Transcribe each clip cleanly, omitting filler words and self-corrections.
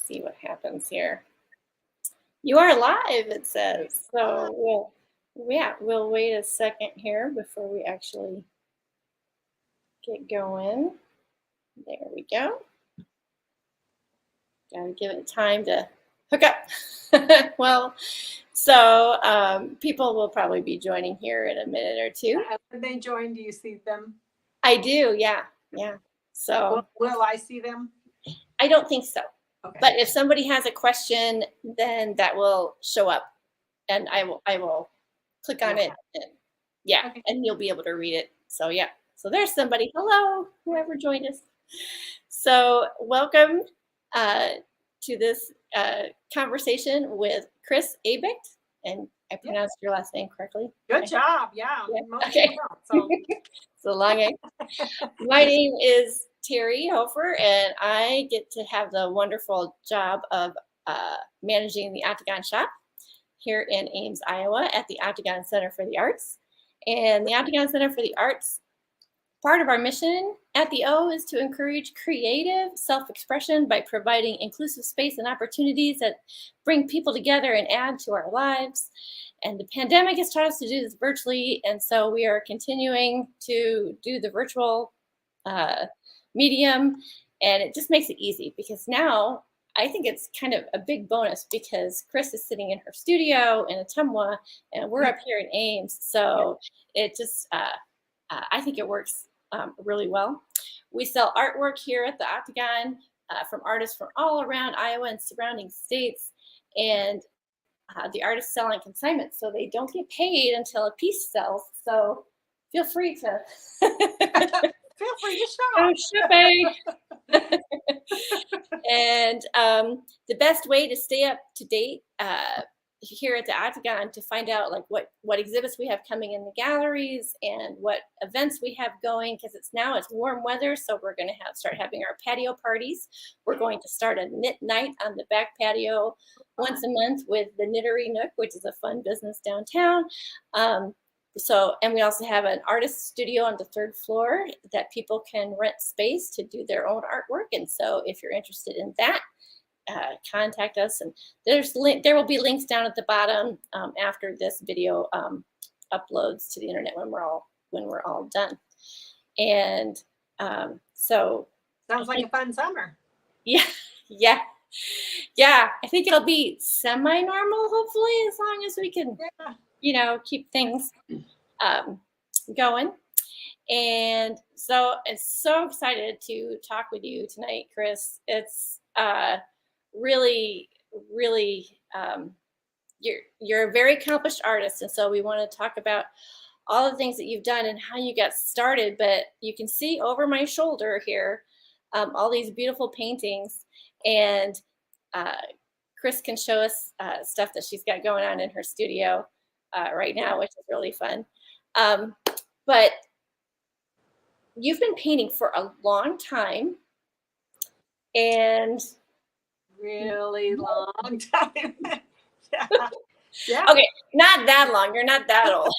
see what happens here. You are live, it says. So we'll wait a second here before we actually get going. There we go. Gotta give it time to hook up. Well, so people will probably be joining here in a minute or two. When they join, do you see them? I do, yeah. So will I see them? I don't think so. Okay. But if somebody has a question, then that will show up, and I will click on it. And, and you'll be able to read it. So yeah. So there's somebody. Hello, whoever joined us. So welcome to this conversation with Chris Abigt, and I pronounced your last name correctly. Good job. Yeah. Okay. So it's a long name. My name is Terry Hofer, and I get to have the wonderful job of managing the Octagon Shop here in Ames, Iowa at the Octagon Center for the Arts. And the Octagon Center for the Arts, part of our mission at the O is to encourage creative self-expression by providing inclusive space and opportunities that bring people together and add to our lives. And the pandemic has taught us to do this virtually, and so we are continuing to do the virtual medium, and it just makes it easy because now I think it's kind of a big bonus because Chris is sitting in her studio in Ottumwa, and we're up here in Ames, so it just I think it works really well. We sell artwork here at the Octagon from artists from all around Iowa and surrounding states, and the artists sell on consignment, so they don't get paid until a piece sells. So feel free to shop. And the best way to stay up to date here at the Octagon to find out like what exhibits we have coming in the galleries and what events we have going, because it's warm weather, so we're going to start having our patio parties. We're going to start a knit night on the back patio once a month with the Knittery Nook, which is a fun business downtown. And we also have an artist studio on the 3rd floor that people can rent space to do their own artwork. And so if you're interested in that, contact us. And there will be links down at the bottom after this video uploads to the internet when we're all done. And so sounds like a fun summer. Yeah. I think it'll be semi-normal, hopefully, as long as we can, keep things going. And so I'm so excited to talk with you tonight, Chris. It's really, you're a very accomplished artist, and so we want to talk about all the things that you've done and how you got started. But you can see over my shoulder here all these beautiful paintings, and Chris can show us stuff that she's got going on in her studio right now, which is really fun. But you've been painting for a long time, and really long time. Yeah. Okay, not that long. You're not that old.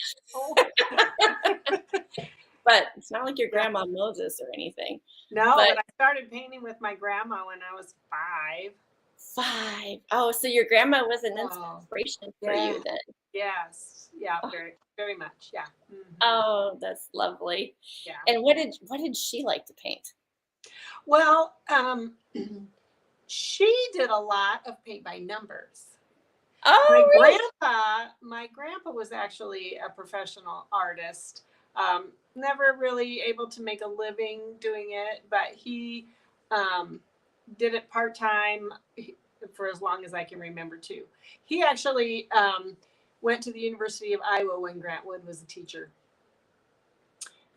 But it's not like your grandma Moses or anything. No, but I started painting with my grandma when I was 5. 5. Oh, so your grandma was an inspiration for you then. Yes. Yeah, very, very much. Yeah. Mm-hmm. Oh, that's lovely. Yeah. And what did she like to paint? Well, she did a lot of paint by numbers. Oh, really? My grandpa was actually a professional artist. Never really able to make a living doing it, but he did it part-time for as long as I can remember too. He actually went to the University of Iowa when Grant Wood was a teacher.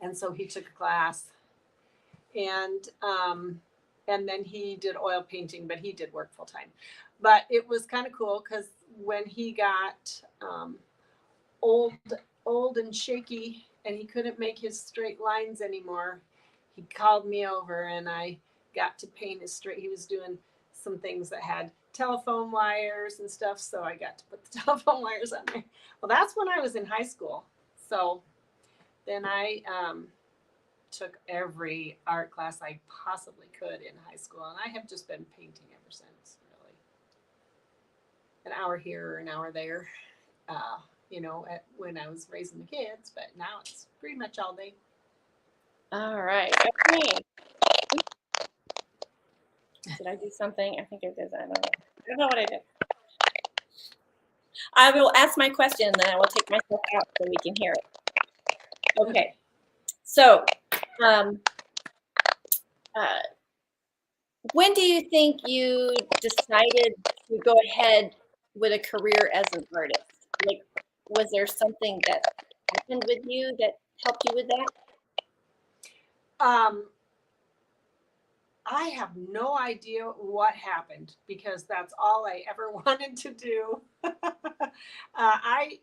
And so he took a class, and then he did oil painting, but he did work full time. But it was kind of cool because when he got old and shaky and he couldn't make his straight lines anymore, he called me over and I got to paint his straight. He was doing some things that had telephone wires and stuff, so I got to put the telephone wires on there. Well, that's when I was in high school. So then I took every art class I possibly could in high school, and I have just been painting ever since, an hour here or an hour there, when I was raising the kids, but now it's pretty much all day. All right. Okay. Did I do something? I think I did. I don't know what I did. I will ask my question, and then I will take myself out so we can hear it. Okay. So, when do you think you decided to go ahead with a career as an artist? Like, was there something that happened with you that helped you with that? I have no idea what happened because that's all I ever wanted to do. I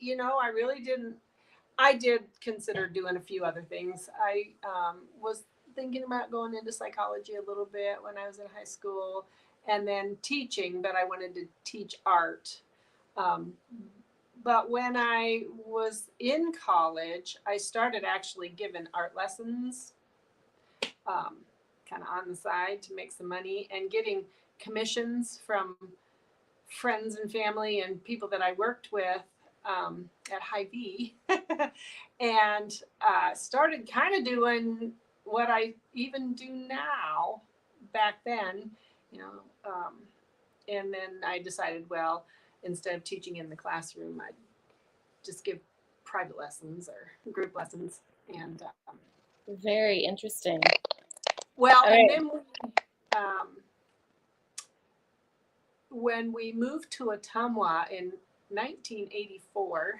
really didn't. I did consider doing a few other things. I was thinking about going into psychology a little bit when I was in high school and then teaching, but I wanted to teach art. Um, but when I was in college, I started actually giving art lessons, kind of on the side to make some money and getting commissions from friends and family and people that I worked with at Hy-Vee and started kind of doing what I even do now back then, you know. And then I decided, well, instead of teaching in the classroom, I'd just give private lessons or group lessons. And Very interesting. well, All and right. then when we moved to Ottumwa in 1984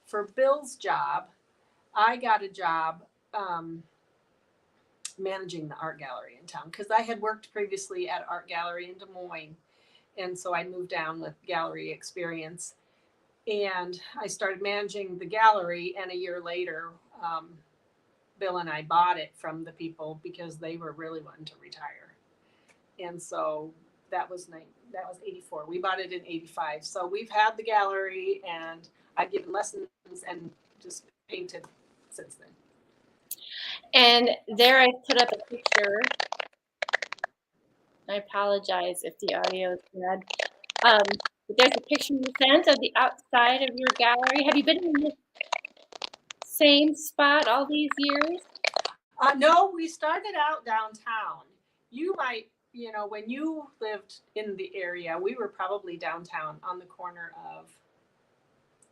for Bill's job, I got a job managing the art gallery in town because I had worked previously at art gallery in Des Moines. And so I moved down with gallery experience and I started managing the gallery. And a year later, Bill and I bought it from the people because they were really wanting to retire. And so that was 84. We bought it in 85. So we've had the gallery and I've given lessons and just painted since then. And there I put up a picture. I apologize if the audio is bad. But there's a picture you sent of the outside of your gallery. Have you been in the same spot all these years? No, we started out downtown. You might, when you lived in the area, we were probably downtown on the corner of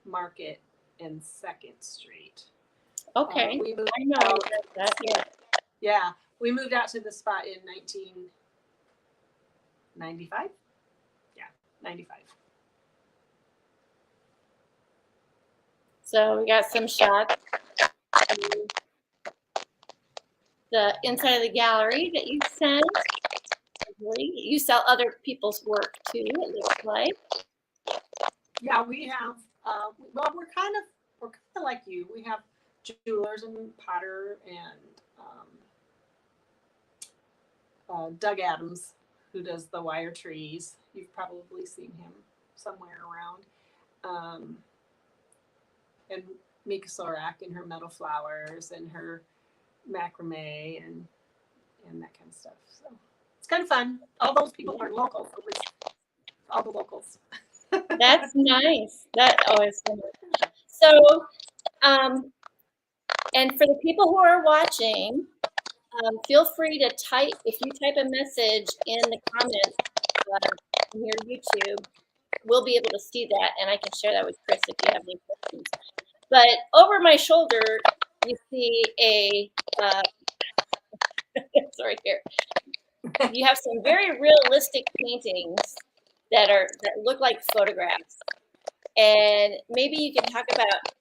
Market and 2nd Street. Okay, We moved I know out, that. Yeah. yeah, we moved out to the spot in 1995. Yeah, 95. So we got some shots of the inside of the gallery that you sent. You sell other people's work too, it looks like. Yeah, we have. Well, we're kind of like you. We have jewelers and potter and Doug Adams, who does the wire trees. You've probably seen him somewhere around. And Mika Sorak and her metal flowers and her macrame and that kind of stuff. So it's kind of fun. All those people are local. So it's all the locals. That's nice. That always fun. So, and for the people who are watching, feel free to type, if you type a message in the comments in your YouTube, we'll be able to see that and I can share that with Chris if you have any questions. But over my shoulder, you see a, sorry here, you have some very realistic paintings that look like photographs. And maybe you can talk about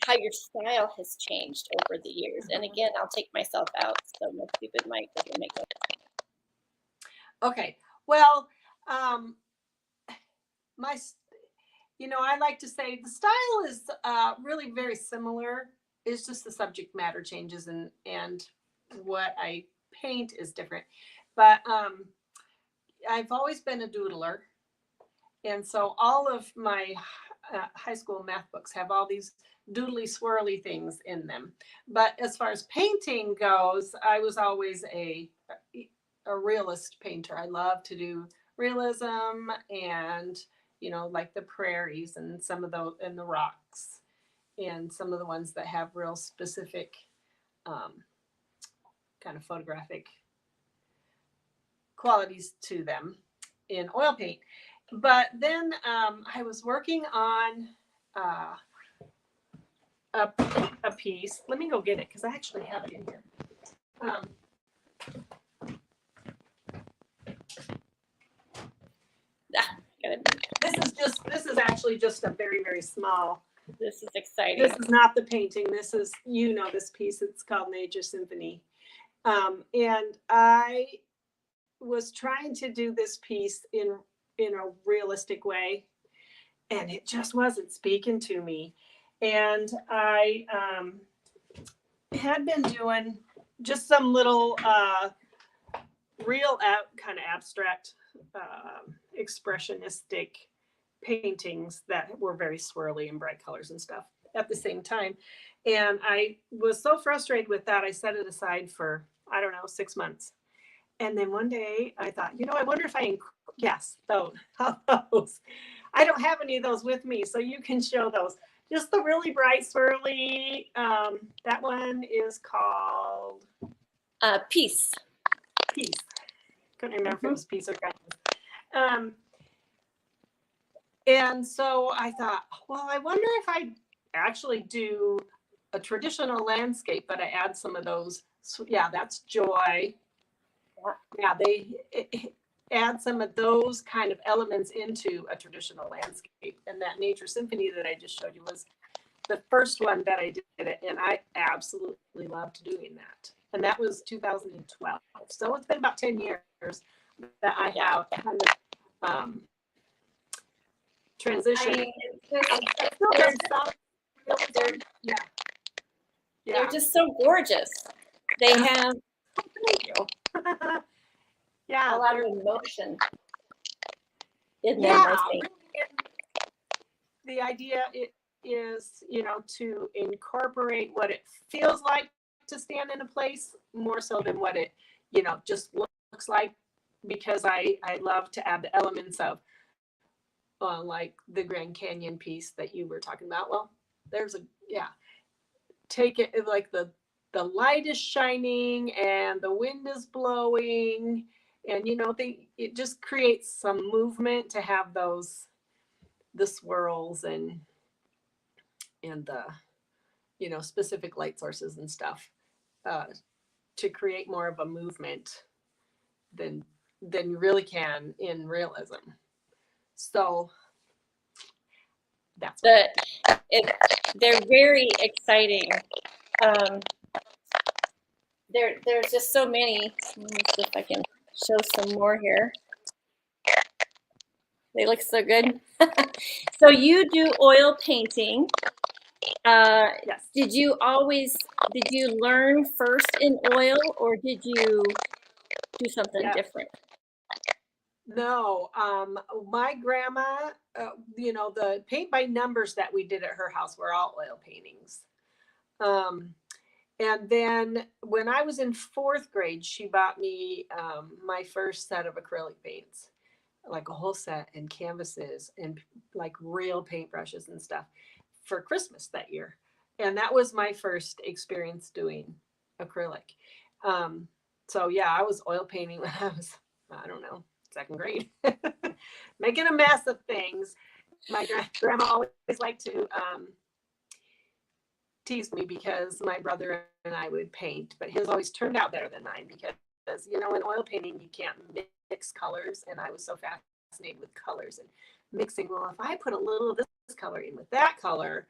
how your style has changed over the years. And again, I'll take myself out, so my stupid mic doesn't make it. Okay. Well, I like to say the style is really very similar. It's just the subject matter changes and what I paint is different. But I've always been a doodler. And so all of my high school math books have all these doodly swirly things in them. But as far as painting goes, I was always a realist painter. I love to do realism and you know, like the prairies and some of those and the rocks and some of the ones that have real specific kind of photographic qualities to them in oil paint. But then I was working on a piece. Let me go get it because I actually have it in here. This is actually just a very, very small. This is exciting. This is not the painting. This is, you know, this piece. It's called Nature Symphony. And I was trying to do this piece in a realistic way, and it just wasn't speaking to me. And I had been doing just some little real kind of abstract expressionistic paintings that were very swirly and bright colors and stuff at the same time. And I was so frustrated with that, I set it aside for, I don't know, 6 months. And then one day I thought, you know, I wonder if yes, those. I don't have any of those with me, so you can show those. Just the really bright swirly, that one is called Peace. Peace. Couldn't remember if it was Peace or Kindness. And so I thought, well, I wonder if I actually do a traditional landscape, but I add some of those. So, yeah, that's Joy. Yeah, they add some of those kind of elements into a traditional landscape. And that Nature Symphony that I just showed you was the first one that I did it, and I absolutely loved doing that. And that was 2012. So it's been about 10 years that I have kind of transitioned. They're just so gorgeous. They have Thank you. a lot of emotion in them, I think. The idea is, you know, to incorporate what it feels like to stand in a place more so than what it, you know, just looks like, because I love to add the elements of like the Grand Canyon piece that you were talking about. Well, there's take it like the light is shining and the wind is blowing, and you know, it just creates some movement to have the swirls and the, you know, specific light sources and stuff to create more of a movement than you really can in realism. So that's they're very exciting. There's just so many. Let me see if I can show some more here. They look so good. So you do oil painting. yes. Did you learn first in oil, or did you do something different? No, my grandma, you know, the paint by numbers that we did at her house were all oil paintings. And then when I was in 4th grade, she bought me my first set of acrylic paints, like a whole set, and canvases and like real paintbrushes and stuff for Christmas that year. And that was my first experience doing acrylic. So yeah, I was oil painting when I was, I don't know, 2nd grade, making a mess of things. My grandma always liked to tease me because my brother and I would paint, but his always turned out better than mine because, you know, in oil painting, you can't mix colors. And I was so fascinated with colors and mixing. Well, if I put a little of this color in with that color,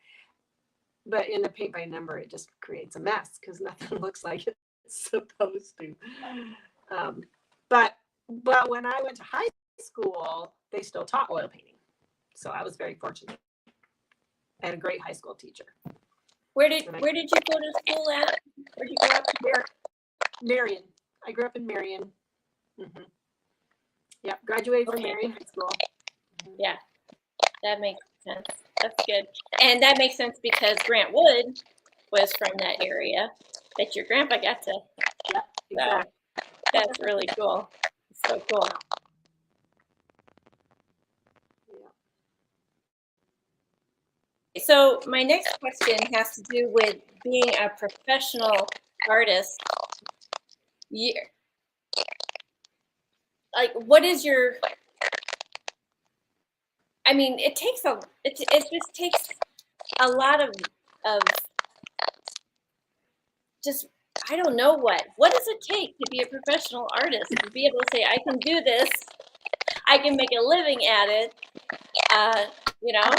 but in a paint by number, it just creates a mess because nothing looks like it's supposed to. But when I went to high school, they still taught oil painting. So I was very fortunate. I had a great high school teacher. Where did you go to school at? Where did you grow up? Marion. I grew up in Marion. Mm-hmm. Yeah, graduated from Marion High School. Yeah, that makes sense. That's good. And that makes sense because Grant Wood was from that area that your grandpa got to. Yeah, exactly. So that's really cool. So cool. so my next question has to do with being a professional artist. Like, what is your? I mean, it just takes a lot of just, I don't know what does it take to be a professional artist, to be able to say, I can do this, I can make a living at it, you know?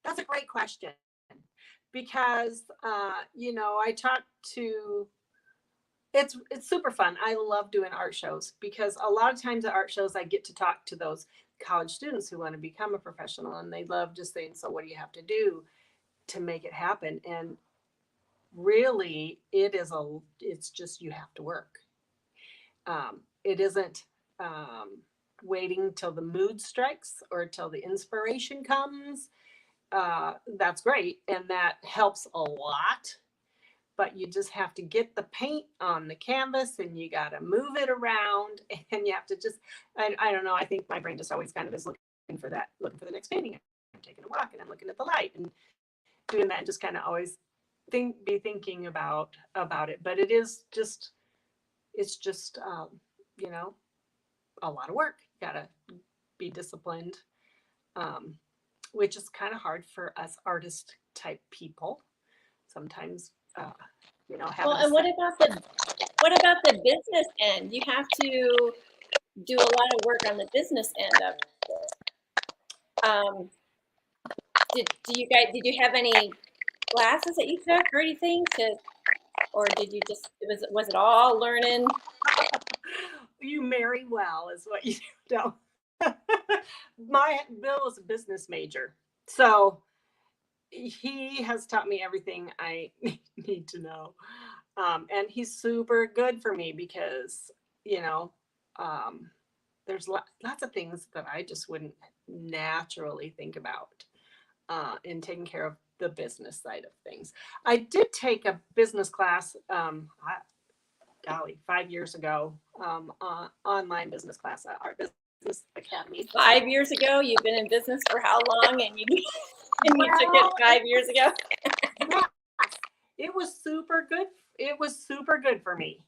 That's a great question, because you know, I talked to, it's super fun. I love doing art shows, because a lot of times at art shows I get to talk to those college students who want to become a professional, and they love just saying, so what do you have to do to make it happen? And really, it's just, you have to work. It isn't waiting till the mood strikes or till the inspiration comes. That's great, and that helps a lot. But you just have to get the paint on the canvas, and you got to move it around, and you have to just, I don't know, I think my brain just always kind of is looking for that, looking for the next painting. I'm taking a walk and I'm looking at the light and doing that, and just kind of always be thinking about it. But it's just you know, a lot of work. You got to be disciplined, which is kind of hard for us artist type people sometimes. You know, well, and what about the business end? You have to do a lot of work on the business end of it. Did you have any classes that you took or anything or did you just, was it all learning? You marry well is what you do. My Bill was a business major, so he has taught me everything I need to know. And he's super good for me, because, you know, there's lots of things that I just wouldn't naturally think about in taking care of the business side of things. I did take a business class, golly, 5 years ago, online business class at our business academy. 5 years ago? You've been in business for how long? And you took it 5 years ago? Yes, it was super good. It was super good for me,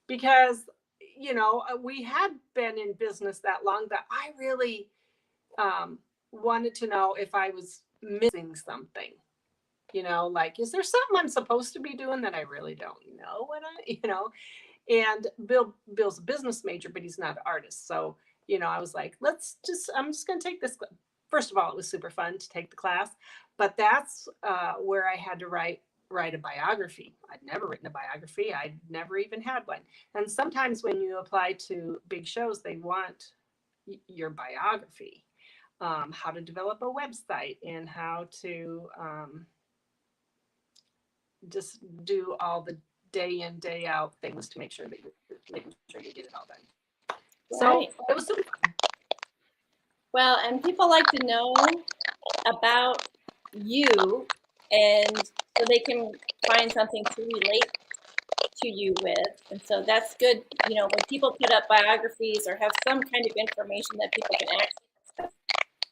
because, you know, we had been in business that long that I really wanted to know if I was missing something. You know, like, is there something I'm supposed to be doing that I really don't know what you know? And Bill's a business major, but he's not an artist. So, you know, I was like, I'm just going to take this. First of all, it was super fun to take the class, but that's where I had to write a biography. I'd never written a biography. I'd never even had one. And sometimes when you apply to big shows, they want your biography, how to develop a website, and how to just do all the day in, day out things to make sure that you're making sure you get it all done. Right. So it was super fun. Well, and people like to know about you, and so they can find something to relate to you with. And so that's good, you know, when people put up biographies or have some kind of information that people can access,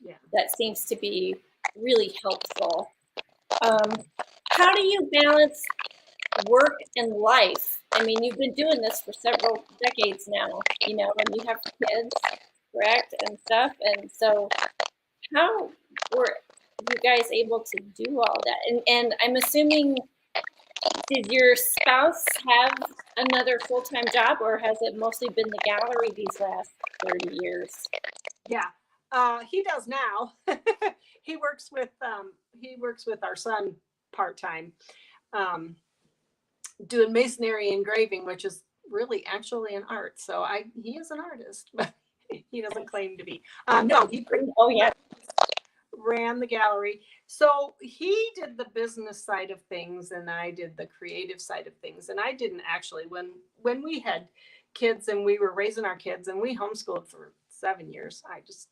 Yeah. that seems to be really helpful. How do you balance work and life? I mean, you've been doing this for several decades now, you know, and you have kids, correct, and stuff. And so how were you guys able to do all that? And I'm assuming, did your spouse have another full-time job, or has it mostly been the gallery these last 30 years? Yeah, he does now. He works with our son part-time, doing masonry engraving, which is really actually an art. So he is an artist, but he doesn't claim to be. No, he ran the gallery. So he did the business side of things, and I did the creative side of things. And I didn't actually, when we had kids and we were raising our kids, and we homeschooled for 7 years, I just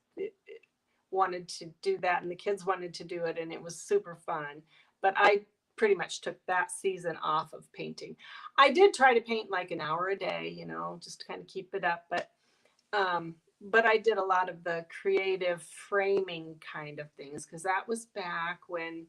wanted to do that, and the kids wanted to do it, and it was super fun. But I pretty much took that season off of painting. I did try to paint like an hour a day, you know, just to kind of keep it up. But but I did a lot of the creative framing kind of things because that was back when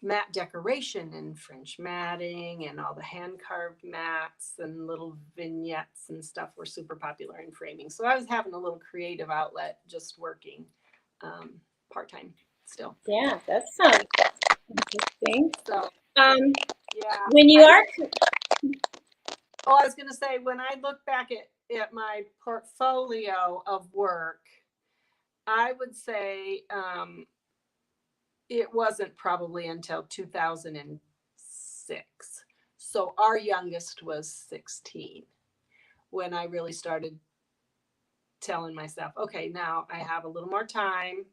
mat decoration and French matting and all the hand carved mats and little vignettes and stuff were super popular in framing. So I was having a little creative outlet just working part time still. Yeah, that sounds interesting. So yeah. When you are Oh, I was going to say, when I look back at my portfolio of work, I would say it wasn't probably until 2006. So our youngest was 16 when I really started telling myself, okay, now I have a little more time.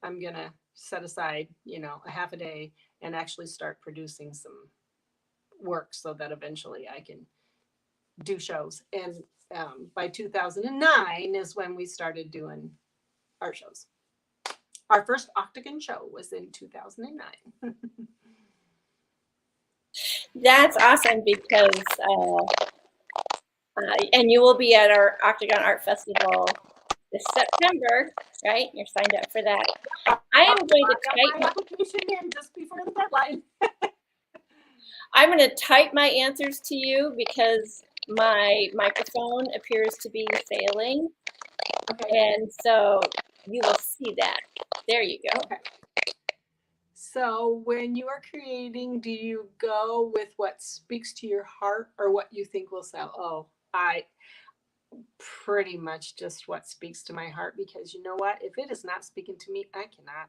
I'm going to set aside, a half a day and actually start producing some work so that eventually I can do shows. And by 2009 is when we started doing art shows. Our first Octagon show was in 2009. That's awesome because, and you will be at our Octagon Art Festival this September, right? You're signed up for that. I am going to type my application in just before the deadline. I'm going to type my answers to you because my microphone appears to be failing. Okay. And so you will see that. There you go. Okay. So when you are creating, do you go with what speaks to your heart or what you think will sell? Oh, I pretty much just what speaks to my heart, because you know what? If it is not speaking to me, I cannot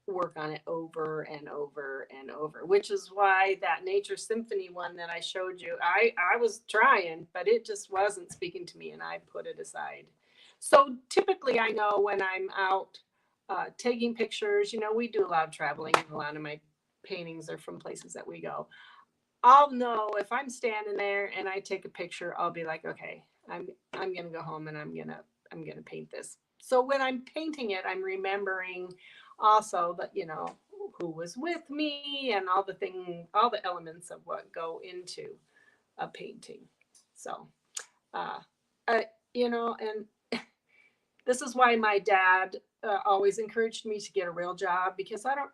work on it over and over and over, which is why that nature symphony one that I showed you, I was trying, but it just wasn't speaking to me and I put it aside. So typically I know when I'm out taking pictures, we do a lot of traveling and a lot of my paintings are from places that we go. I'll know if I'm standing there and I take a picture, I'll be like, okay, I'm gonna go home and I'm gonna paint this. So when I'm painting it, I'm remembering also that who was with me and all the elements of what go into a painting. So and this is why my dad always encouraged me to get a real job, because I don't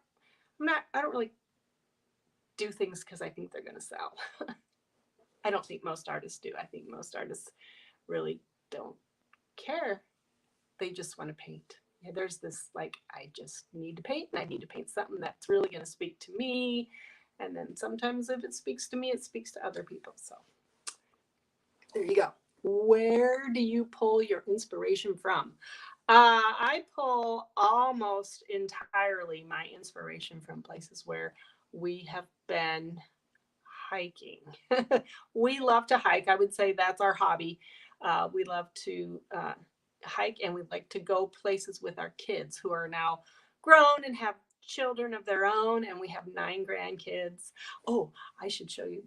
really do things because I think they're going to sell. I don't think most artists do. I think most artists really don't care. They just want to paint. Yeah, there's this I just need to paint and I need to paint something that's really going to speak to me. And then sometimes if it speaks to me, it speaks to other people. So there you go. Where do you pull your inspiration from? I pull almost entirely my inspiration from places where we have been hiking. We love to hike. I would say that's our hobby. We love to hike, and we like to go places with our kids who are now grown and have children of their own, and we have 9 grandkids. Oh, I should show you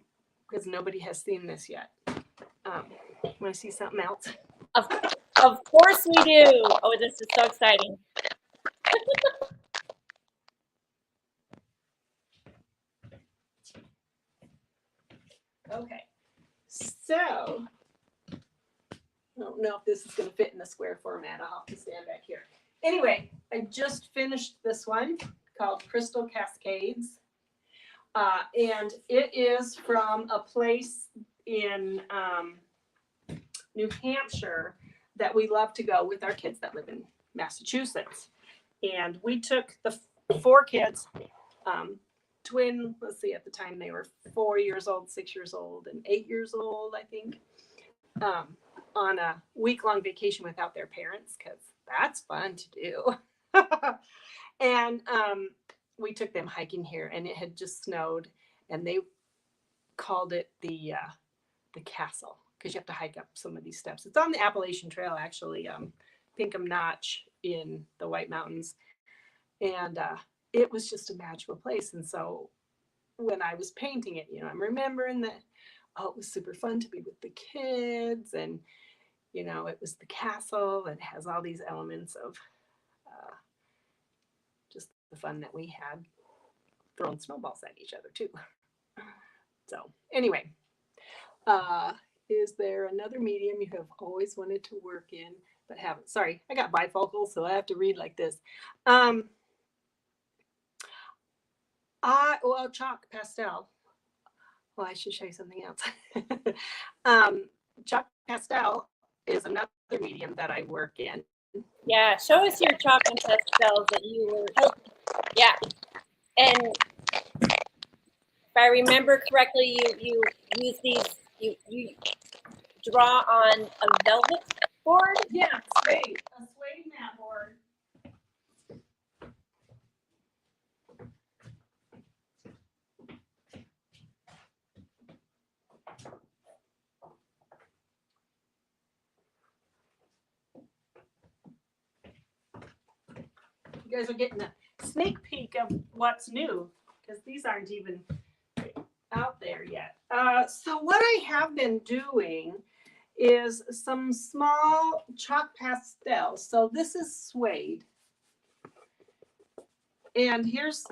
because nobody has seen this yet. Want to see something else? Of course we do. Oh, this is so exciting. Okay, so I don't know if this is going to fit in the square format. I'll have to stand back here. Anyway, I just finished this one called Crystal Cascades. And it is from a place in New Hampshire that we love to go with our kids that live in Massachusetts. And we took the 4 kids, twin, let's see, at the time they were 4 years old, 6 years old, and 8 years old, I think, on a week-long vacation without their parents, because that's fun to do. And we took them hiking here, and it had just snowed, and they called it the castle, because you have to hike up some of these steps. It's on the Appalachian Trail, actually, Pinkham Notch in the White Mountains. And it was just a magical place. And so when I was painting it, I'm remembering that, it was super fun to be with the kids, and it was the castle and has all these elements of just the fun that we had throwing snowballs at each other too. So anyway, is is there another medium you have always wanted to work in but haven't? Sorry, I got bifocals, so I have to read like this. Well, chalk pastel. Well, I should show you something else. Chalk pastel is another medium that I work in. Yeah, show us your chalk and pastels that you were. Yeah, and if I remember correctly, you use these. You draw on a velvet board. Yeah, suede, a suede mat board. You guys are getting a sneak peek of what's new because these aren't even out there yet. So what I have been doing is some small chalk pastels. So this is suede. And here's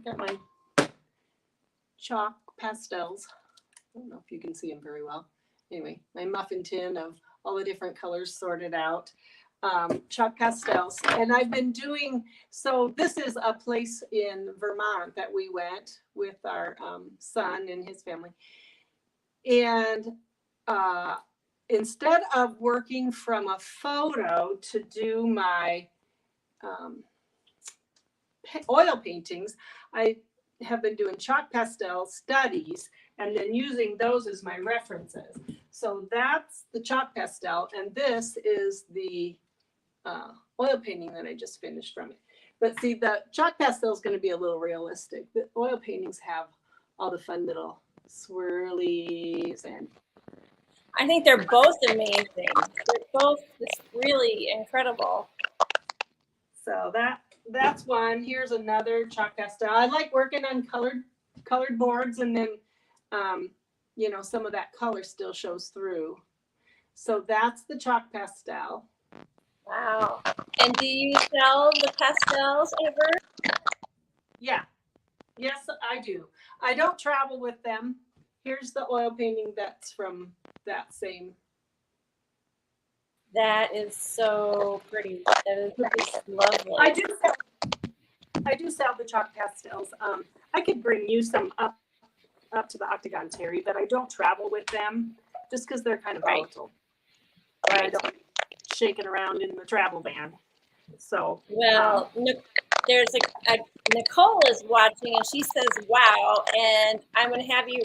got my chalk pastels. I don't know if you can see them very well. Anyway, my muffin tin of all the different colors sorted out. Chalk pastels. And I've been doing, so this is a place in Vermont that we went with our son and his family. And instead of working from a photo to do my oil paintings, I have been doing chalk pastel studies and then using those as my references. So that's the chalk pastel, and this is the oil painting that I just finished from it. But see, the chalk pastel is going to be a little realistic. The oil paintings have all the fun little swirlies, and I think they're both amazing. They're both just really incredible. So that's one. Here's another chalk pastel. I like working on colored boards, and then you know, some of that color still shows through. So that's the chalk pastel. Wow. And do you sell the pastels ever? Yeah. Yes, I do. I don't travel with them. Here's the oil painting that's from that same. That is so pretty. That is lovely. I do sell the chalk pastels. I could bring you some up to the Octagon, Terry, but I don't travel with them just because they're kind of volatile. Right. I don't shake it around in the travel van. So well, there's a Nicole is watching, and she says, "Wow!" And I'm going to have you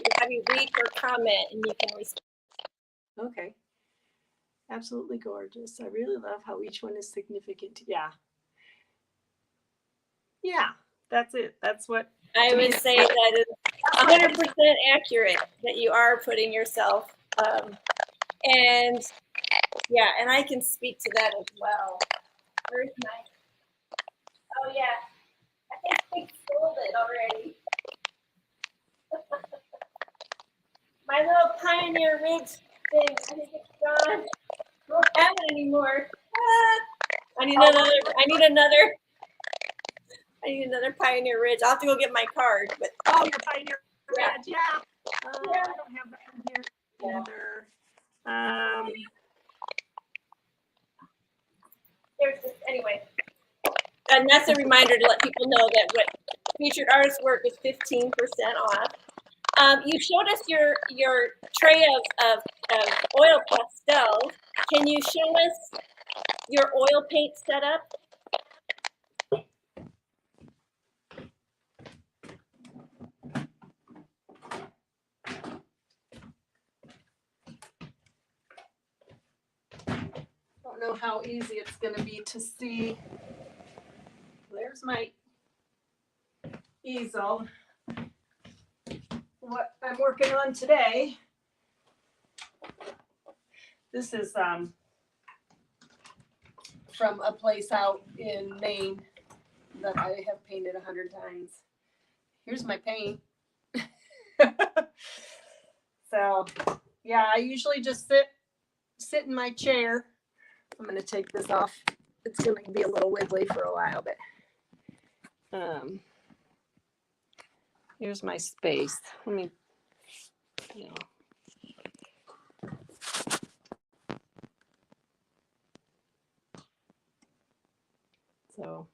read her comment, and you can respond. Okay. Absolutely gorgeous. I really love how each one is significant. Yeah. Yeah, that's it. That's what I would say that is 100% accurate, that you are putting yourself, and yeah, and I can speak to that as well. Where's my? Oh yeah, I think we sold it already. My little Pioneer Ridge thing, I think it's gone. I don't have it anymore. I need another Pioneer Ridge. I'll have to go get my card. But your Pioneer Ridge, yeah. I don't have that in here either. There's just, anyway. And that's a reminder to let people know that what featured artist work is 15% off. You showed us your tray of oil pastels. Can you show us your oil paint setup? Don't know how easy it's going to be to see. There's my easel. What I'm working on today. This is from a place out in Maine that I have painted 100 times. Here's my paint. So yeah, I usually just sit in my chair. I'm going to take this off. It's going to be a little wiggly for a while, but here's my space. Let me No. So.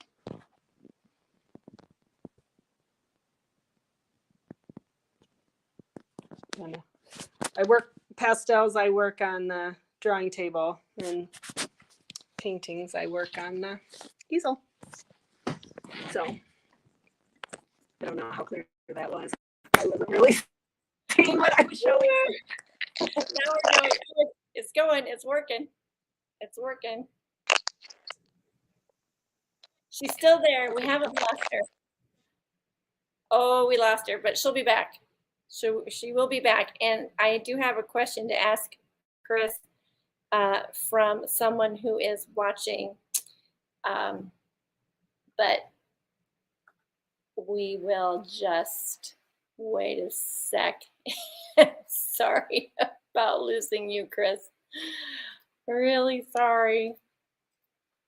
I work pastels. I work on the drawing table, and paintings. I work on the easel. So I don't know how clear that was. I wasn't really seeing what I was showing. Now we're doing it. It's going. It's working. It's working. She's still there. We haven't lost her. Oh, we lost her, but she'll be back. She will be back. And I do have a question to ask Chris from someone who is watching. But we will just wait a sec. Sorry about losing you, Chris. Really sorry.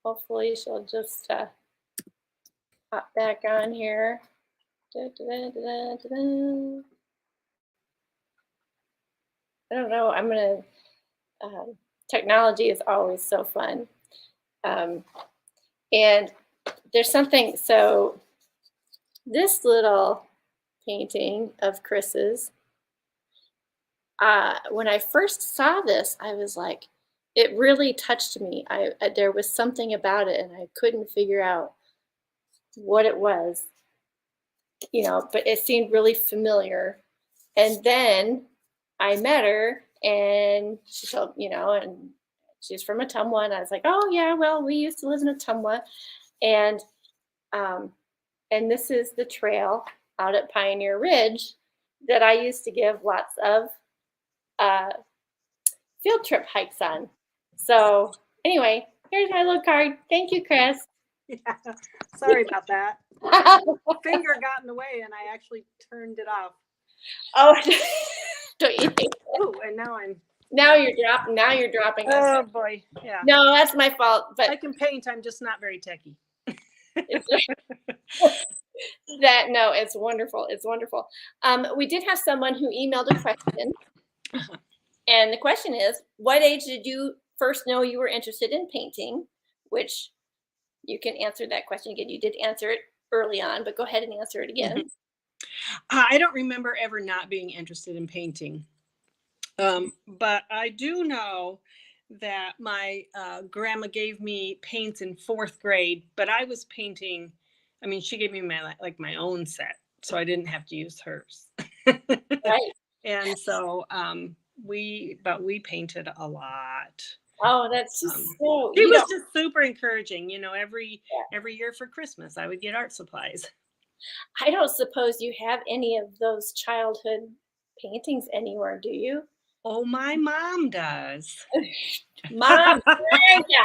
Hopefully she'll just hop back on here. Da, da, da, da, da. I don't know. I'm gonna. Technology is always so fun, and there's something. So this little painting of Chris's. When I first saw this, I was like, it really touched me. There was something about it, and I couldn't figure out what it was, but it seemed really familiar. And then I met her, and she told, and she's from Ottumwa, and I was like, oh yeah, well, we used to live in Ottumwa, and this is the trail out at Pioneer Ridge that I used to give lots of field trip hikes on. So anyway, here's my little card. Thank you, Chris. Yeah. Sorry about that. Finger got in the way, and I actually turned it off. Oh, don't you think? Oh, and now I'm. Now you're dropping. Oh boy, yeah. No, that's my fault. But I can paint. I'm just not very techy. No, it's wonderful. It's wonderful. We did have someone who emailed a question. And the question is, what age did you first know you were interested in painting? Which you can answer that question again. You did answer it early on, but go ahead and answer it again. I don't remember ever not being interested in painting. But I do know that my grandma gave me paints in 4th grade, but I was painting. I mean, she gave me my own set, so I didn't have to use hers. Right. And so we painted a lot. Oh, that's just so. It was just super encouraging. Every year for Christmas, I would get art supplies. I don't suppose you have any of those childhood paintings anywhere, do you? Oh, my mom does. Mom, where are ya?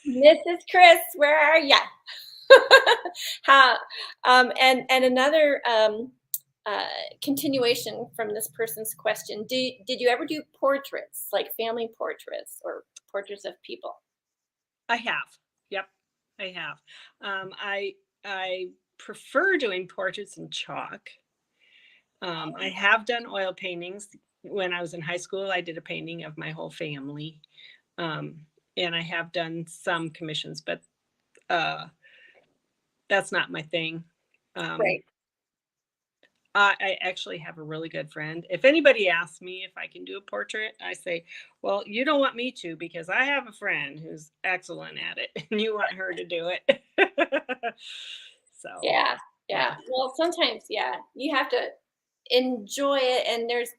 Mrs. Chris, where are ya? And another continuation from this person's question. Did you ever do portraits, like family portraits or portraits of people? I have. Yep, I have. I prefer doing portraits in chalk. I have done oil paintings. When I was in high school, I did a painting of my whole family. And I have done some commissions, but that's not my thing. Right. I actually have a really good friend. If anybody asks me if I can do a portrait, I say, well, you don't want me to, because I have a friend who's excellent at it, and you want her to do it. So Yeah. Well, sometimes, you have to enjoy it, and there's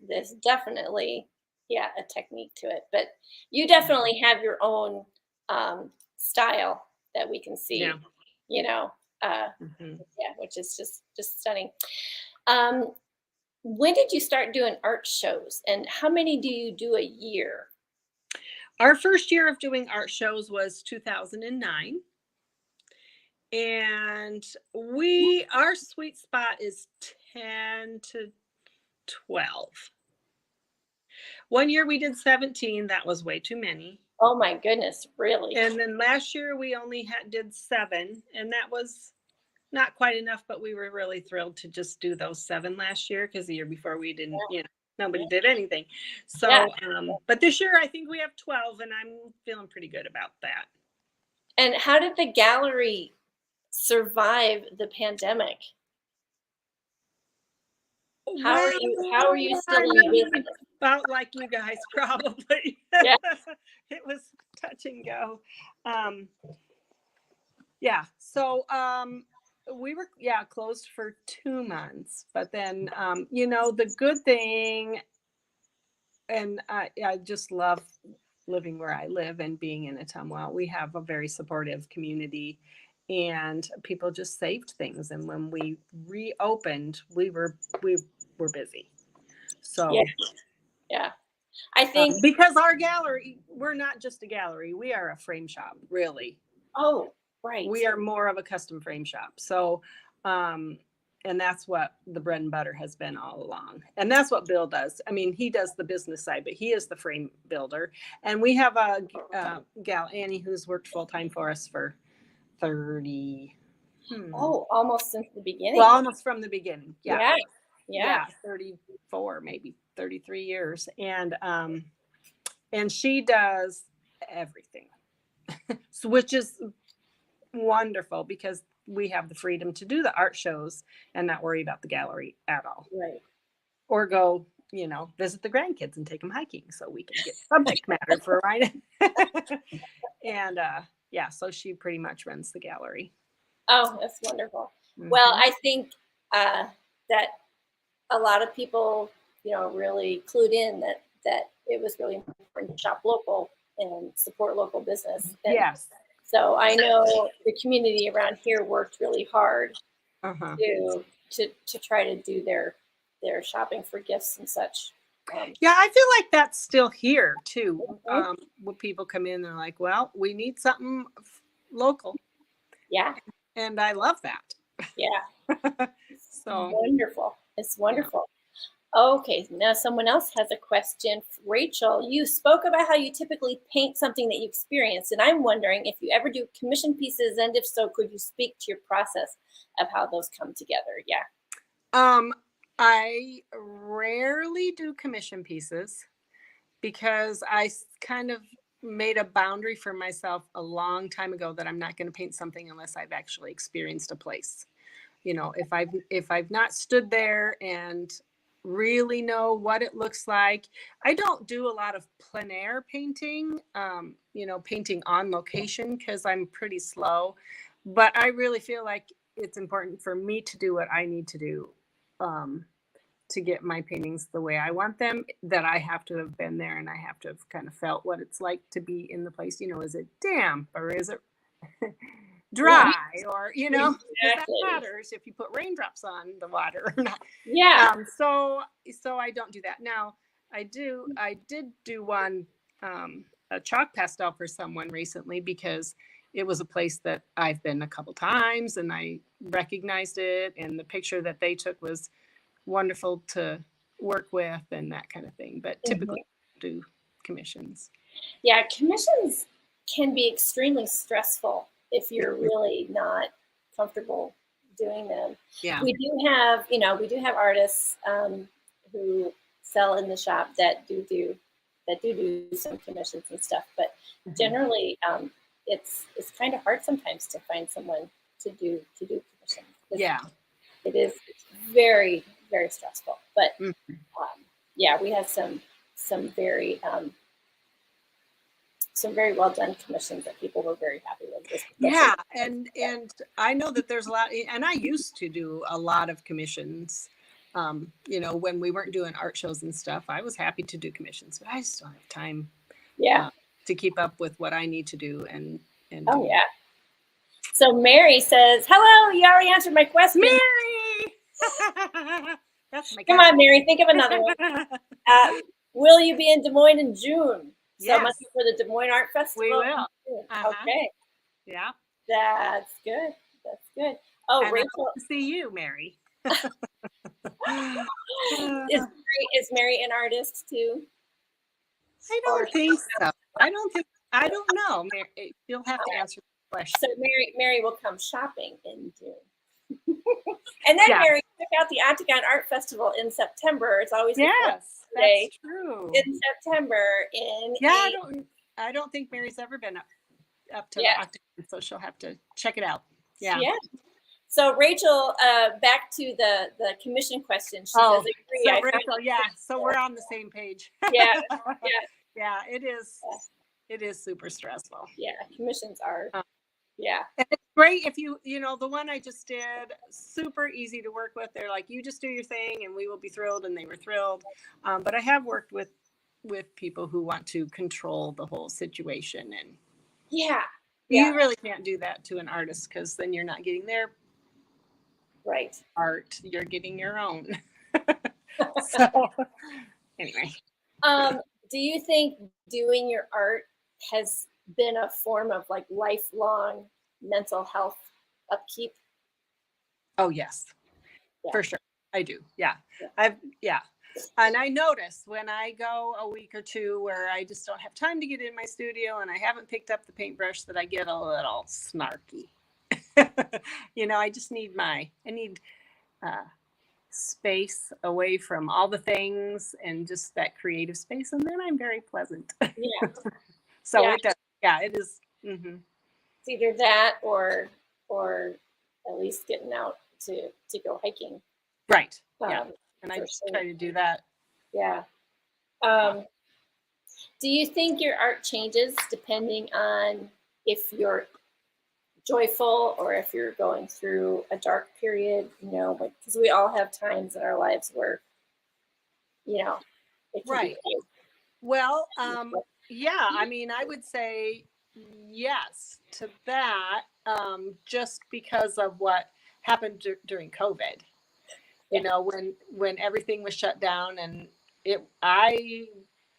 definitely a technique to it, but you definitely have your own style that we can see. Which is just stunning. When did you start doing art shows, and how many do you do a year? Our first year of doing art shows was 2009. And our sweet spot is 10 to 12. One year we did 17. That was way too many. Oh my goodness, really? And then last year we only did 7, and that was not quite enough, but we were really thrilled to just do those 7 last year, because the year before we didn't, nobody did anything. So, Yeah. But this year I think we have 12, and I'm feeling pretty good about that. And how did the gallery survive the pandemic? How are you still in business? About like you guys, probably. Yeah. It was touch and go. Yeah. So we were closed for 2 months, but then the good thing, and I just love living where I live and being in Ottumwa. We have a very supportive community, and people just saved things. And when we reopened, we were busy. So Yeah. I think because our gallery, we're not just a gallery, we are a frame shop, really. Oh, right. We are more of a custom frame shop. So and that's what the bread and butter has been all along. And that's what Bill does. I mean, he does the business side, but he is the frame builder. And we have a gal, Annie, who's worked full time for us for 30. Oh, almost since the beginning. Well, almost from the beginning. Yeah. 34, maybe 33 years. And she does everything. So, which is wonderful because we have the freedom to do the art shows and not worry about the gallery at all. Right. Or go, visit the grandkids and take them hiking so we can get subject matter for a ride. And so she pretty much runs the gallery. Oh, that's wonderful. Mm-hmm. Well, I think that a lot of people, really clued in that it was really important to shop local and support local business. And yes. So I know the community around here worked really hard to try to do their shopping for gifts and such. Yeah, I feel like that's still here too. When people come in, they're like, "Well, we need something local." Yeah, and I love that. Yeah, So wonderful. It's wonderful. Okay, now someone else has a question. Rachel, you spoke about how you typically paint something that you experience, and I'm wondering if you ever do commission pieces, and if so, could you speak to your process of how those come together? Yeah. I rarely do commission pieces because I kind of made a boundary for myself a long time ago that I'm not going to paint something unless I've actually experienced a place. If I've not stood there and really know what it looks like. I don't do a lot of plein air painting, painting on location because I'm pretty slow, but I really feel like it's important for me to do what I need to do to get my paintings the way I want them, that I have to have been there and I have to have kind of felt what it's like to be in the place. Is it damp or is it dry or exactly. That matters if you put raindrops on the water or not. So I don't do that. Now I did do one a chalk pastel for someone recently because it was a place that I've been a couple times and I recognized it, and the picture that they took was wonderful to work with and that kind of thing, but typically do commissions. Yeah, commissions can be extremely stressful if you're really not comfortable doing them. Yeah. We do have artists who sell in the shop that do some commissions and stuff, but generally it's kind of hard sometimes to find someone to do commissions. Yeah. It's very, very stressful, but we have some very well done commissions that people were very happy with. Yeah, and I know that there's a lot, and I used to do a lot of commissions. When we weren't doing art shows and stuff, I was happy to do commissions, but I just don't have time. To keep up with what I need to do and do. Yeah. So Mary says, "Hello, you already answered my question." Mary. That's my Come on, Mary, think of another one. Will you be in Des Moines in June? So much for the Des Moines Art Festival. We will. Okay. Yeah. That's good. That's good. Oh, and Rachel. I hope to see you, Mary. Is Mary an artist too? I don't think so. I don't know. Mary, you'll have to answer the question. So Mary will come shopping in June. And then Mary, check out the Octagon Art Festival in September. It's always birthday That's true. in September. In Yeah, I don't think Mary's ever been up to the yeah, Octagon, so she'll have to check it out. Yeah. yeah. So Rachel, back to the commission question. She says, Oh, "Agree." so I find Rachel, yeah, so we're on the same page. yeah, yeah, Yeah, it is. It is super stressful. yeah. Commissions are Um, yeah, and it's great if the one I just did, super easy to work with. They're like, you just do your thing and we will be thrilled, and they were thrilled. But I have worked with people who want to control the whole situation, and yeah, you really can't do that to an artist, because then you're not getting their right. art, you're getting your own. So anyway. Do you think doing your art has been a form of like lifelong mental health upkeep? Oh yes, Yeah. for sure. I do. Yeah. Yeah. And I notice when I go a week or two where I just don't have time to get in my studio and I haven't picked up the paintbrush, that I get a little snarky. I just need space away from all the things, and just that creative space, and then I'm very pleasant. Yeah. So Yeah. it does. Yeah, it is. Mm-hmm. It's either that or at least getting out to go hiking. Right. Yeah. And I for sure. try to do that. Yeah. Do you think your art changes depending on if you're joyful or if you're going through a dark period? Because we all have times in our lives where it can Right. be Well, yeah, I mean, I would say yes to that, just because of what happened during COVID. When everything was shut down, and I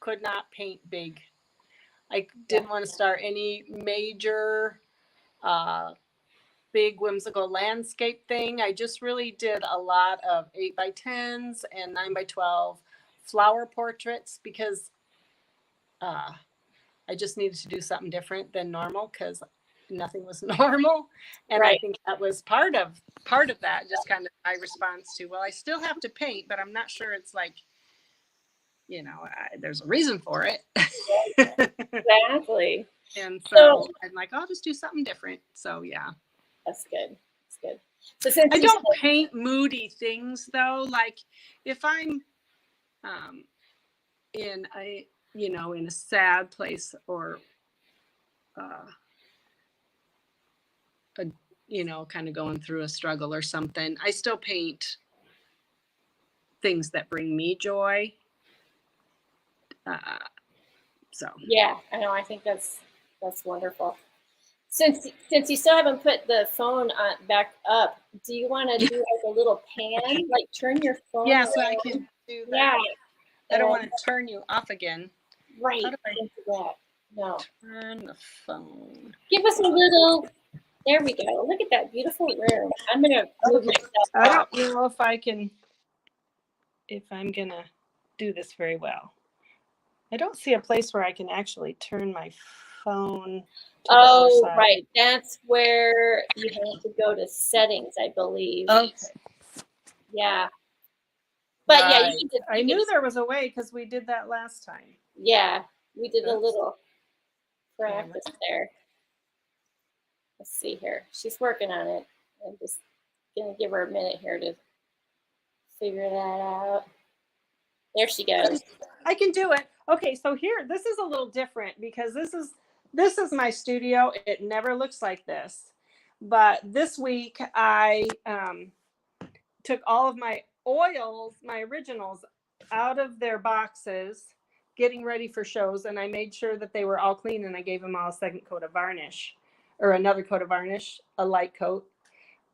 could not paint big. I didn't want to start any major, big whimsical landscape thing. I just really did a lot of 8x10s and 9x12 flower portraits, because I just needed to do something different than normal, because nothing was normal. And right. I think that was part of that, just kind of my response to, well, I still have to paint, but I'm not sure it's like, there's a reason for it. Exactly. And so I'm like, I'll just do something different. So yeah. That's good. That's good. So since I don't paint moody things though. Like if I'm in a sad place, or kind of going through a struggle or something, I still paint things that bring me joy. So yeah, I know. I think that's wonderful. Since you still haven't put the phone back up, do you want to do like a little pan, like turn your phone? Yeah, so I can do that. Yeah, I don't want to turn you off again. right. How do I into that? No. turn the phone? Give us a little. There we go. Look at that beautiful room. I'm gonna move myself. I don't know if I'm gonna do this very well. I don't see a place where I can actually turn my phone to the other side. Right. That's where you have to go to settings, I believe. Okay. Yeah. But yeah, I knew there was a way, because we did that last time. Yeah, we did a little practice there. Let's see here. She's working on it. I'm just gonna give her a minute here to figure that out. There she goes. I can do it. Okay, so here, this is a little different, because this is my studio. It never looks like this. But this week I took all of my oils, my originals, out of their boxes, getting ready for shows, and I made sure that they were all clean, and I gave them all a second coat of varnish, or another coat of varnish, a light coat.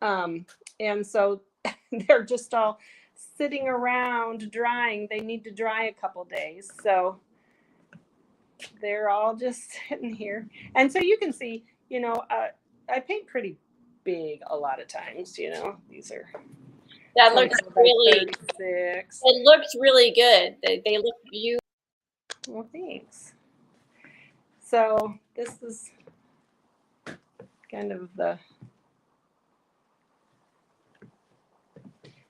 And so they're just all sitting around drying. They need to dry a couple days. So they're all just sitting here. And so you can see, I paint pretty big a lot of times, these are. That looks really, 36. it looks really good. They look beautiful. Well, thanks. So this is kind of the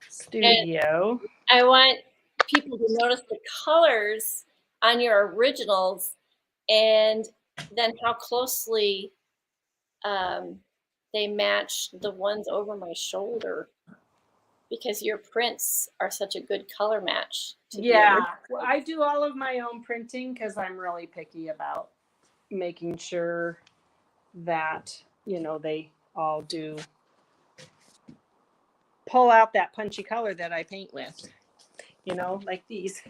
studio. And I want people to notice the colors on your originals, and then how closely they match the ones over my shoulder, because your prints are such a good color match to Yeah, well, I do all of my own printing because I'm really picky about making sure that, you know, they all do pull out that punchy color that I paint with, you know, like these.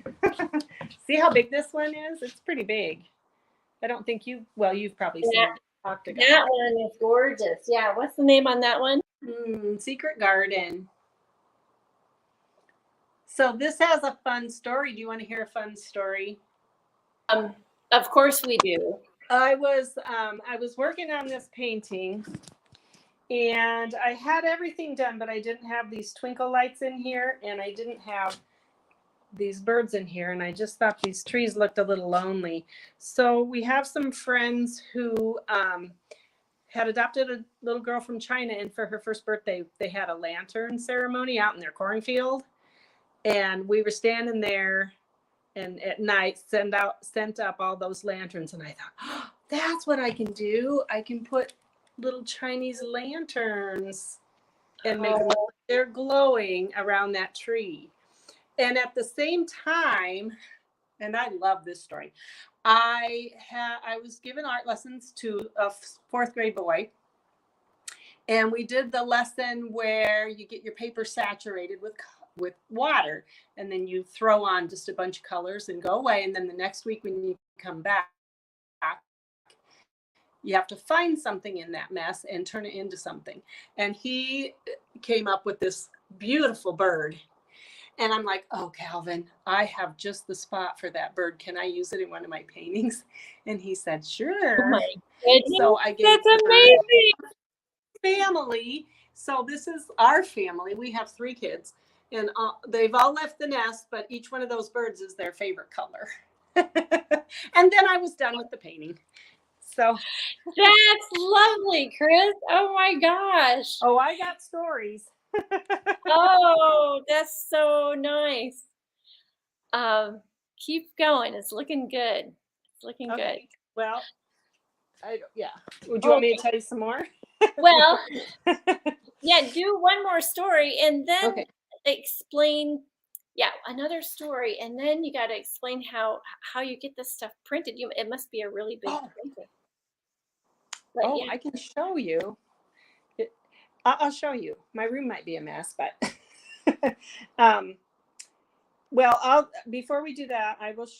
See how big this one is? It's pretty big. I don't think you've probably seen Octagon. That one is gorgeous. Yeah, what's the name on that one? Secret Garden. So this has a fun story. Do you want to hear a fun story? Of course we do. I was working on this painting, and I had everything done, but I didn't have these twinkle lights in here, and I didn't have these birds in here, and I just thought these trees looked a little lonely. So we have some friends who had adopted a little girl from China, and for her first birthday, they had a lantern ceremony out in their cornfield. And we were standing there, and at night sent up all those lanterns, and I thought, oh, that's what I can do. I can put little Chinese lanterns and make them, they're glowing around that tree. And at the same time, and I love this story, I was given art lessons to a fourth grade boy. And we did the lesson where you get your paper saturated with water, and then you throw on just a bunch of colors and go away. And then the next week when you come back, you have to find something in that mess and turn it into something. And he came up with this beautiful bird. And I'm like, oh, Calvin, I have just the spot for that bird. Can I use it in one of my paintings? And he said, sure. Oh my goodness, so I gave that's amazing. Family. So this is our family. We have 3 kids, and they've all left the nest, but each one of those birds is their favorite color. And then I was done with the painting. So that's lovely, Chris. Oh my gosh. Oh, I got stories. Oh, that's so nice. Keep going. It's looking good. It's looking good. Well, yeah. Would you want me to tell you some more? Well, yeah, do one more story and then explain, another story, and then you got to explain how you get this stuff printed. It must be a really big printer. But I can show you. I'll show you. My room might be a mess, but well, before we do that, I will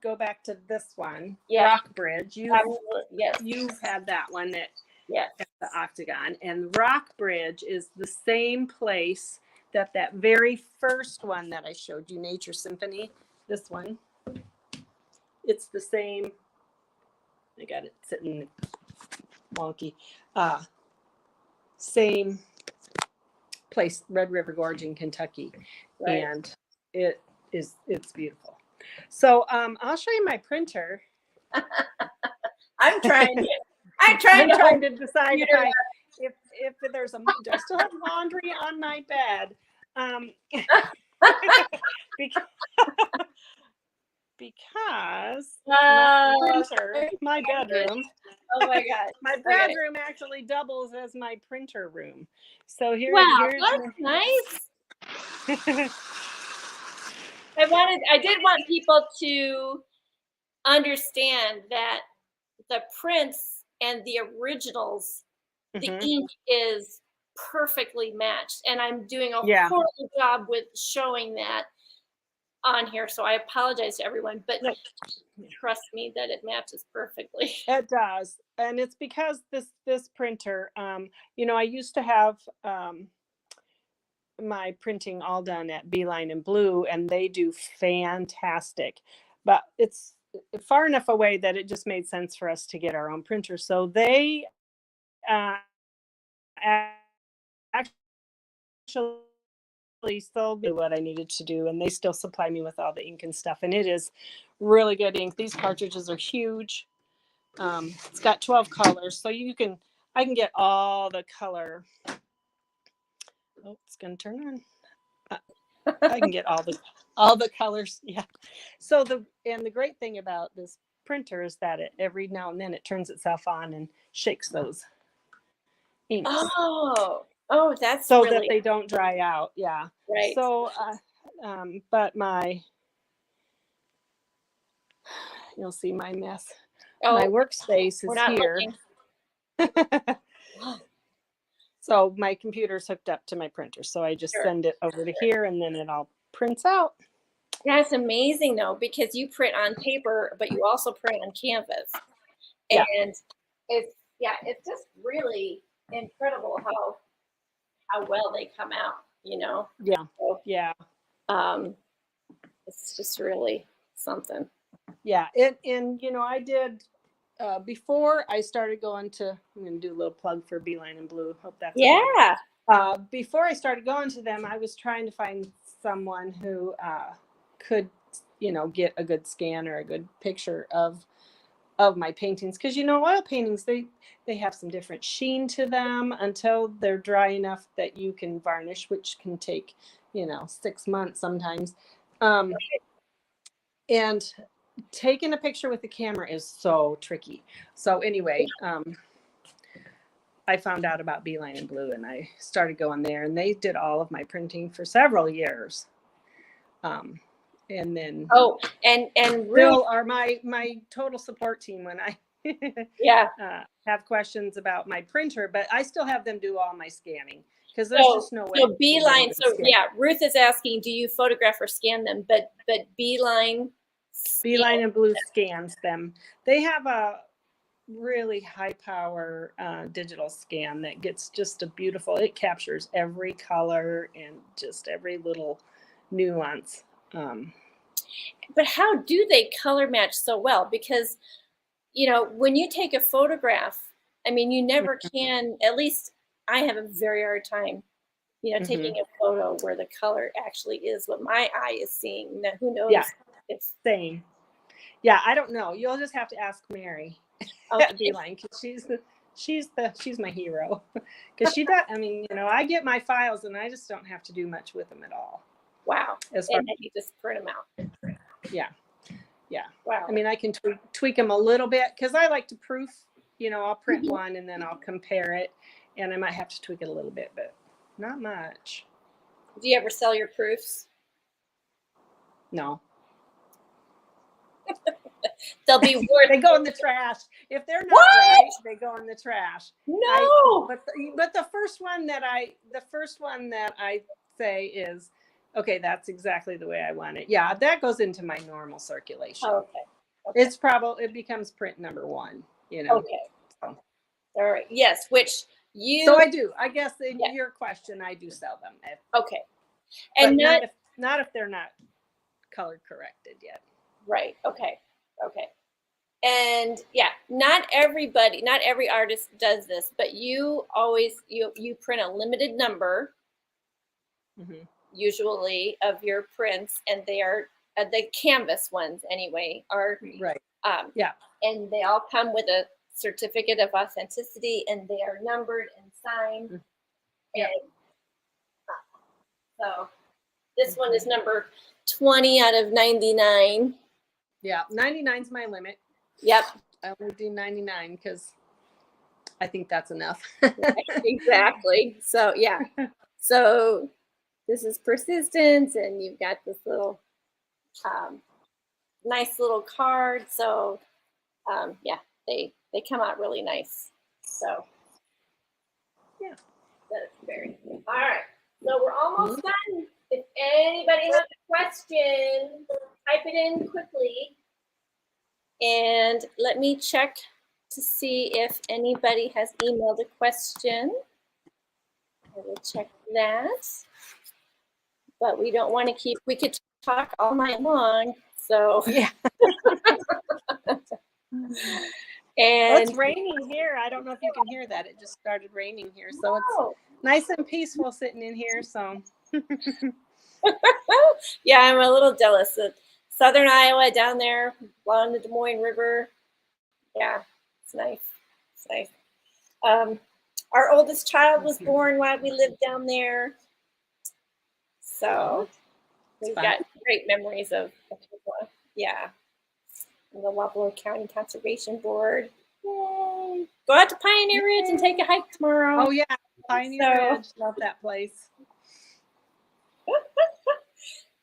go back to this one, Rock Bridge. You've had that one at the Octagon, and Rock Bridge is the same place that very first one that I showed you, Nature Symphony. This one, it's the same. I got it sitting wonky. Same place, Red River Gorge in Kentucky, and it's beautiful. So I'll show you my printer. I'm trying to decide if there's I still have laundry on my bed, because my printer, my bedroom. Oh my God! My bedroom actually doubles as my printer room. So here's that's nice. I did want people to understand that the prints and the originals, the ink is perfectly matched, and I'm doing a horrible job with showing that on here, so I apologize to everyone, but trust me that it matches perfectly. It does, and it's because this printer, I used to have my printing all done at Beeline and Blue, and they do fantastic, but it's far enough away that it just made sense for us to get our own printer. So they actually still do what I needed to do, and they still supply me with all the ink and stuff, and it is really good ink. These cartridges are huge. It's got 12 colors, so I can get all the color. Oh, it's gonna turn on. I can get all the all the colors. Yeah. So the great thing about this printer is that every now and then it turns itself on and shakes those inks. Oh, that's so really that they don't dry out. Yeah. right. So, but you'll see my mess. My Oh, workspace we're is not here. looking. So my computer's hooked up to my printer. So I just Sure. send it over to here and then it all prints out. That's amazing though, because you print on paper, but you also print on canvas. Yeah. And it's just really incredible how well they come out, you know. Yeah. So, Yeah. it's just really something. Yeah. And you know, I did before I started going to, I'm going to do a little plug for Beeline and Blue. Hope that's Yeah. okay. Before I started going to them, I was trying to find someone who could, you know, get a good scan or a good picture of my paintings, because you know, oil paintings, they have some different sheen to them until they're dry enough that you can varnish, which can take, you know, 6 months sometimes. And taking a picture with the camera is so tricky. So anyway, I found out about Beeline and Blue and I started going there, and they did all of my printing for several years. And then and really, Bill are my total support team when I yeah. Have questions about my printer, but I still have them do all my scanning because there's just no way. So Beeline. So yeah, Ruth is asking, do you photograph or scan them? But Beeline and Blue scans them. They have a really high power digital scan that gets just a beautiful. It captures every color and just every little nuance. But how do they color match so well? Because, you know, when you take a photograph, I mean, you never can, at least I have a very hard time, you know, taking a photo where the color actually is what my eye is seeing. Now, who knows? Yeah, if same. Yeah, I don't know. You'll just have to ask Mary at Beeline, because she's my hero. Because she does. I mean, you know, I get my files and I just don't have to do much with them at all. Wow. And then you just print them out. Yeah. Yeah. Wow. I mean, I can tweak them a little bit because I like to proof. You know, I'll print one and then I'll compare it, and I might have to tweak it a little bit, but not much. Do you ever sell your proofs? No. They'll be worth. They go in the trash. If they're not right, they go in the trash. No. But the first one that I say is, okay, that's exactly the way I want it. Yeah, that goes into my normal circulation. Okay. It becomes print number 1, you know. Okay. So. All right. Yes, which you. So I do. I guess in your question, I do sell them. Okay. And not if they're not color corrected yet. Right. Okay. Okay. And yeah, not every artist does this, but you always you print a limited number, usually, of your prints, and they are the canvas ones anyway are right. And they all come with a certificate of authenticity, and they are numbered and signed. Yeah. So this one is number 20 out of 99. Yeah, 99 is my limit. Yep. I only do 99 because I think that's enough. Exactly. So yeah. So this is persistence, and you've got this little nice little card. So yeah, they come out really nice. So yeah, that's very all right. So we're almost done. If anybody has a question, type it in quickly. And let me check to see if anybody has emailed a question. I will check that. But we don't want to we could talk all night long. So yeah. And it's raining here. I don't know if you can hear that. It just started raining here. So it's nice and peaceful sitting in here. So yeah, I'm a little jealous of southern Iowa down there along the Des Moines River. Yeah, it's nice. It's nice. Our oldest child was born while we lived down there. So We've fun. got great memories of Ottumwa. Yeah. And the Wapello County Conservation Board. Yay. Go out to Pioneer Ridge and take a hike tomorrow. Oh yeah, Pioneer Ridge. Love that place.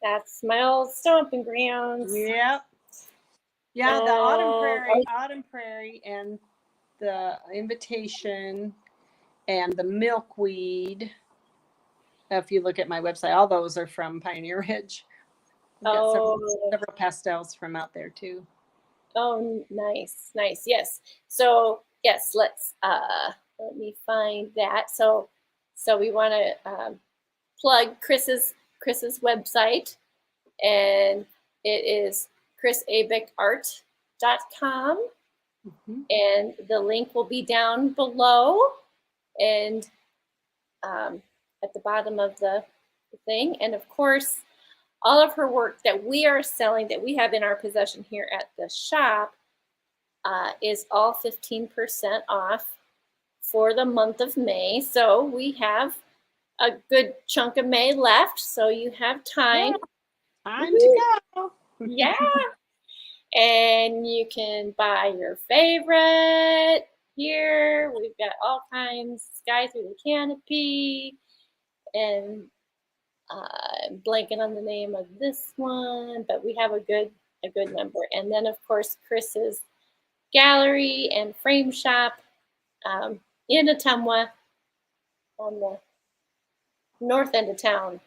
That's my old stomping grounds. Yep. Yeah, the Autumn Prairie, and the Invitation, and the Milkweed. If you look at my website, all those are from Pioneer Ridge. We've got several pastels from out there too. Oh, nice. Yes. So yes, let's let me find that. So we want to plug Chris's website, and it is chrisabekartcom. And the link will be down below and at the bottom of the thing. And of course, all of her work that we are selling, that we have in our possession here at the shop, is all 15% off for the month of May. So we have a good chunk of May left, so you have time. Time to go. Yeah. And you can buy your favorite here. We've got all kinds, Sky Through the Canopy, and I'm blanking on the name of this one, but we have a good number. And then of course Chris's gallery and frame shop in Ottumwa on the north end of town.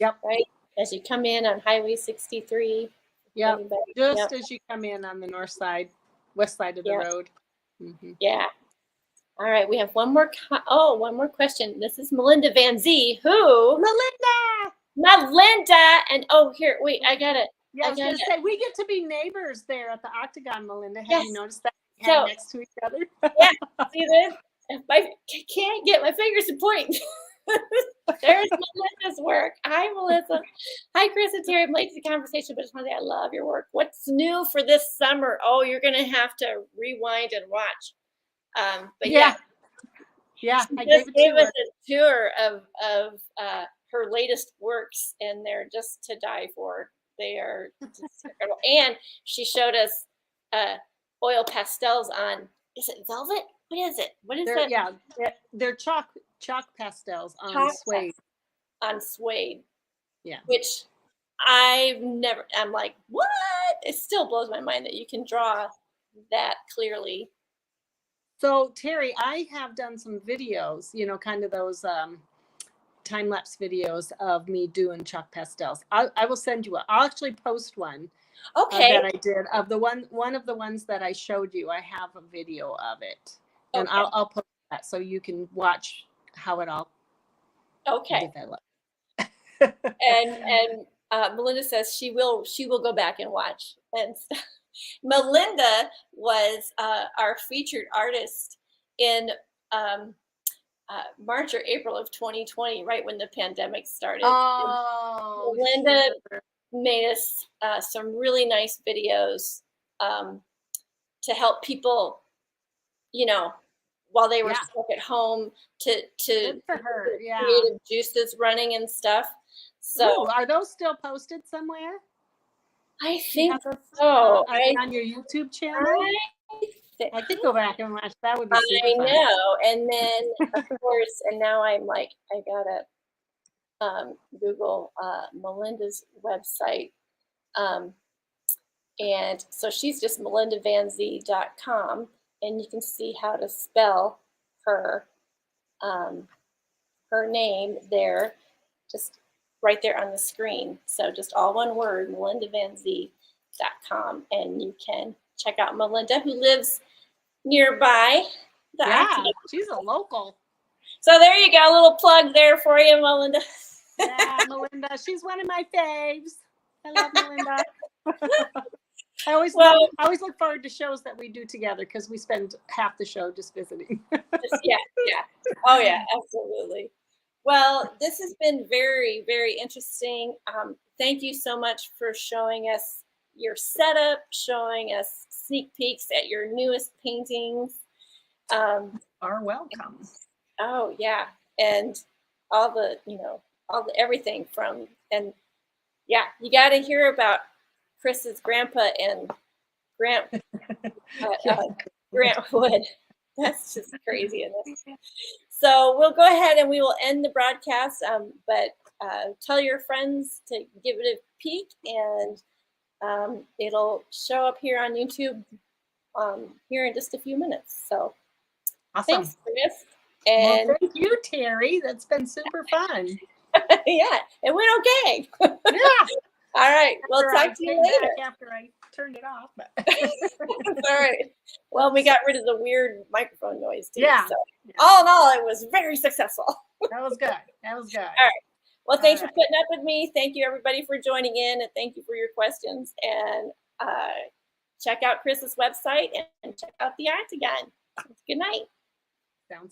Yep. Right as you come in on Highway 63. Yeah, just as you come in on the west side of the road. Yeah. All right, we have one more question. This is Melinda Van Zee. Who? Melinda. And here, wait, I got it. Yeah, I was going to say, we get to be neighbors there at the Octagon, Melinda. Have you noticed that? So, next to each other. Yeah, see this? I can't get my fingers to point. There's Melinda's work. Hi, Melissa. Hi, Chris and Terry. I'm late to the conversation, but just want to say I love your work. What's new for this summer? Oh, you're going to have to rewind and watch. But yeah, I gave us a tour of her latest works, and they're just to die for. They are just incredible. And she showed us oil pastels on. Is it velvet? What is it? What is that? Yeah, they're chalk pastels on suede. On suede. Yeah. Which I'm like, what? It still blows my mind that you can draw that clearly. So Terry, I have done some videos, kind of those time-lapse videos of me doing chalk pastels. I will send you I'll actually post one. Okay. That I did of the one of the ones that I showed you. I have a video of it, and I'll post that so you can watch how it all developed. And Melinda says she will go back and watch. And Melinda was our featured artist in March or April of 2020, right when the pandemic started. Oh, Melinda made us some really nice videos to help people, while they were stuck at home, to good for her. creative juices running and stuff. So are those still posted somewhere? I think so. On your YouTube channel? I could go back and watch. That would be super fun. I know. And then, of course, and now I'm like, I gotta Google Melinda's website. And so she's just melindavanzee.com, and you can see how to spell her name there, just right there on the screen. So just all one word, melindavanzee.com, and you can check out Melinda, who lives nearby. She's a local. So there you go, a little plug there for you, Melinda. Yeah, Melinda, she's one of my faves. I love Melinda. I always look forward to shows that we do together because we spend half the show just visiting. Yeah. Oh yeah, absolutely. Well, this has been very, very interesting. Thank you so much for showing us your setup, showing us sneak peeks at your newest paintings. Are welcome. Oh yeah, and all the everything from, and Yeah, you got to hear about Chris's grandpa and Grant Grant Wood. That's just crazy, isn't it? So we'll go ahead and we will end the broadcast. But tell your friends to give it a peek, and it'll show up here on YouTube here in just a few minutes. So Awesome. thanks, Chris. And well, thank you, Terry. That's been super fun. Yeah, it went okay. Yeah. All right. We'll talk to you later. After I turned it off. But. All right. Well, we got rid of the weird microphone noise too. Yeah. So all in all, it was very successful. That was good. That was good. All right. Well, thanks for putting up with me. Thank you, everybody, for joining in, and thank you for your questions. And check out Chris's website and check out the Octagon. Good night. Sounds